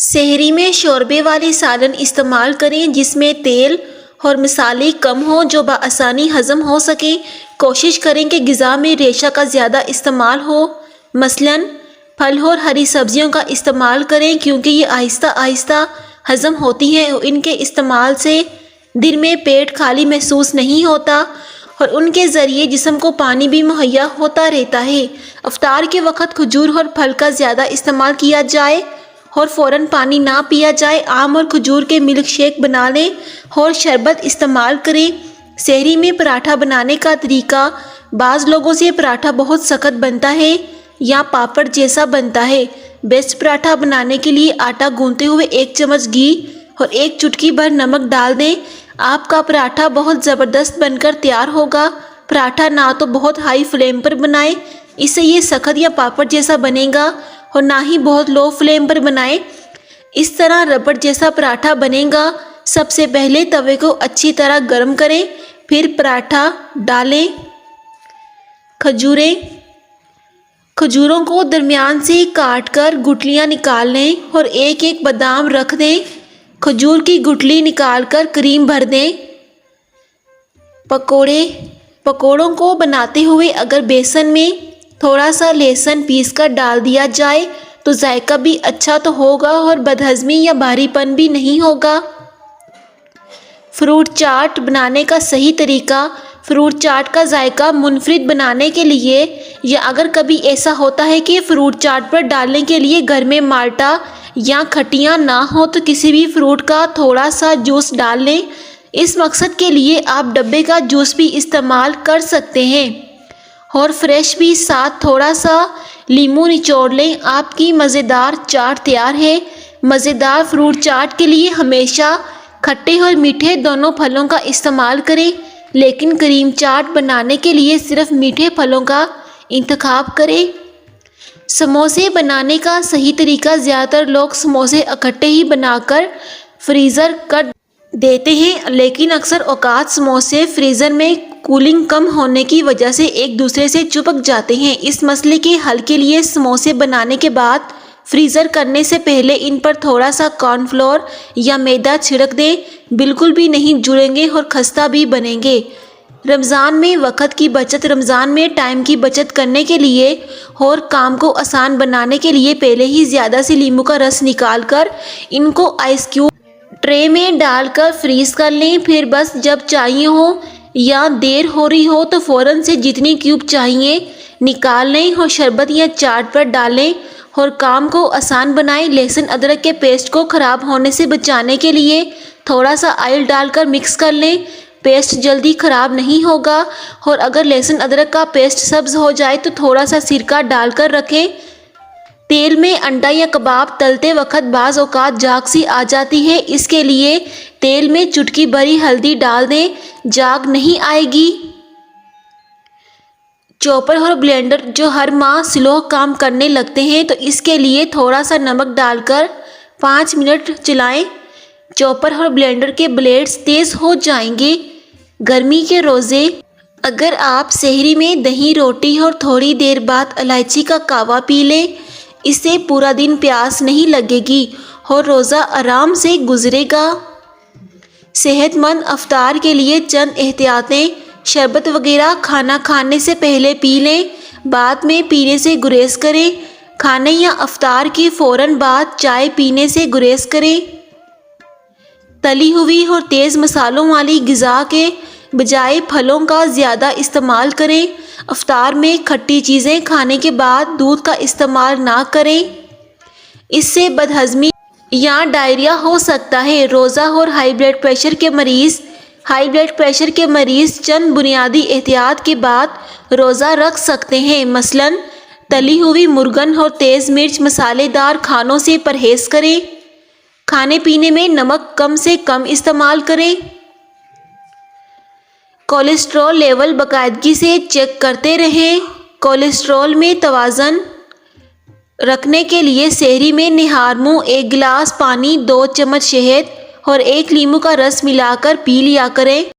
सेहरी में शोरबे वाली सालन इस्तेमाल करें जिसमें तेल और मसाले कम हों, जो बआसानी हज़म हो सके। कोशिश करें कि ग़िज़ा में रेशा का ज़्यादा इस्तेमाल हो, मसलन फल और हरी सब्जियों का इस्तेमाल करें क्योंकि ये आहिस्ता आहिस्ता हज़म होती हैं और इनके इस्तेमाल से दिन में पेट खाली महसूस नहीं होता और उनके ज़रिए जिस्म को पानी भी मुहैया होता रहता है। इफ्तार के वक़्त खजूर और फल का ज़्यादा इस्तेमाल किया जाए और फ़ौरन पानी ना पिया जाए। आम और खजूर के मिल्क शेक बना लें और शरबत इस्तेमाल करें। सेहरी में पराठा बनाने का तरीका, बाज़ लोगों से पराठा बहुत सख्त बनता है या पापड़ जैसा बनता है। बेस्ट पराठा बनाने के लिए आटा गूंथते हुए 1 चम्मच घी और 1 चुटकी भर नमक डाल दें। आपका पराठा बहुत ज़बरदस्त बनकर तैयार होगा। पराठा ना तो बहुत हाई फ्लेम पर बनाएं, इससे ये सख्त या पापड़ जैसा बनेगा, और ना ही बहुत लो फ्लेम पर बनाएं, इस तरह रबड़ जैसा पराठा बनेगा। सबसे पहले तवे को अच्छी तरह गर्म करें, फिर पराठा डालें। खजूरों को दरमियान से काट कर गुठलियाँ निकाल लें और एक एक बादाम रख दें। खजूर की गुठली निकाल कर क्रीम भर दें। पकोड़ों को बनाते हुए अगर बेसन में थोड़ा सा लहसुन पीस कर डाल दिया जाए तो जायका भी अच्छा तो होगा और बदहज़मी या भारीपन भी नहीं होगा। फ्रूट चाट बनाने का सही तरीका। फ्रूट चाट का जायका मुनफरिद बनाने के लिए, या अगर कभी ऐसा होता है कि फ्रूट चाट पर डालने के लिए घर में माल्टा या खट्टियाँ ना हो, तो किसी भी फ्रूट का थोड़ा सा जूस डाल लें। इस मकसद के लिए आप डब्बे का जूस भी इस्तेमाल कर सकते हैं और फ्रेश भी। साथ थोड़ा सा नींबू निचोड़ लें। आपकी मज़ेदार चाट तैयार है। मज़ेदार फ्रूट चाट के लिए हमेशा खट्टे और मीठे दोनों फलों का इस्तेमाल करें, लेकिन क्रीम चाट बनाने के लिए सिर्फ मीठे फलों का इंतखाब करें। समोसे बनाने का सही तरीका। ज़्यादातर लोग समोसे इकट्ठे ही बनाकर फ्रीज़र कर देते हैं, लेकिन अक्सर औकात समोसे फ्रीज़र में कूलिंग कम होने की वजह से एक दूसरे से चिपक जाते हैं। इस मसले के हल के लिए समोसे बनाने के बाद फ्रीज़र करने से पहले इन पर थोड़ा सा कॉर्नफ्लोर या मैदा छिड़क दें। बिल्कुल भी नहीं जुड़ेंगे और खस्ता भी बनेंगे। रमज़ान में वक़्त की बचत। रमज़ान में टाइम की बचत करने के लिए और काम को आसान बनाने के लिए पहले ही ज़्यादा से नींबू का रस निकाल कर इनको आइस क्यूब ट्रे में डालकर फ्रीज़ कर लें। फिर बस जब चाहिए हो या देर हो रही हो तो फ़ौरन से जितनी क्यूब चाहिए निकाल लें और शरबत या चाट पर डालें और काम को आसान बनाएं। लहसुन अदरक के पेस्ट को ख़राब होने से बचाने के लिए थोड़ा सा ऑयल डालकर मिक्स कर लें। पेस्ट जल्दी ख़राब नहीं होगा। और अगर लहसुन अदरक का पेस्ट सब्ज़ हो जाए तो थोड़ा सा सिरका डालकर रखें। तेल में अंडा या कबाब तलते वक्त बाज़ औक़ात झाग सी आ जाती है, इसके लिए तेल में चुटकी भरी हल्दी डाल दें, झाग नहीं आएगी। चॉपर और ब्लेंडर जो हर माह स्लो काम करने लगते हैं, तो इसके लिए थोड़ा सा नमक डालकर 5 मिनट चलाएं। चॉपर और ब्लेंडर के ब्लेड्स तेज़ हो जाएंगे। गर्मी के रोज़े। अगर आप सेहरी में दही रोटी और थोड़ी देर बाद इलायची का कावा पी लें, इससे पूरा दिन प्यास नहीं लगेगी और रोज़ा आराम से गुजरेगा। सेहतमंद इफ्तार के लिए चंद एहतियातें। शरबत वगैरह खाना खाने से पहले पी लें, बाद में पीने से गुरेज करें। खाने या इफ्तार के फ़ौरन बाद चाय पीने से गुरेज करें। तली हुई और तेज़ मसालों वाली ग़िज़ा के बजाय फलों का ज़्यादा इस्तेमाल करें। इफ्तार में खट्टी चीज़ें खाने के बाद दूध का इस्तेमाल ना करें, इससे बदहज़मी या डायरिया हो सकता है। रोज़ा और हाई ब्लड प्रेशर के मरीज़ चंद बुनियादी एहतियात के बाद रोज़ा रख सकते हैं। मसलन तली हुई मुर्गन और तेज़ मिर्च मसालेदार खानों से परहेज़ करें। खाने पीने में नमक कम से कम इस्तेमाल करें। कोलेस्ट्रॉल लेवल बाकायदगी से चेक करते रहें। कोलेस्ट्रॉल में तवाज़न रखने के लिए सेहरी में निहार मुँह 1 गिलास पानी, 2 चम्मच शहद और 1 नींबू का रस मिलाकर पी लिया करें।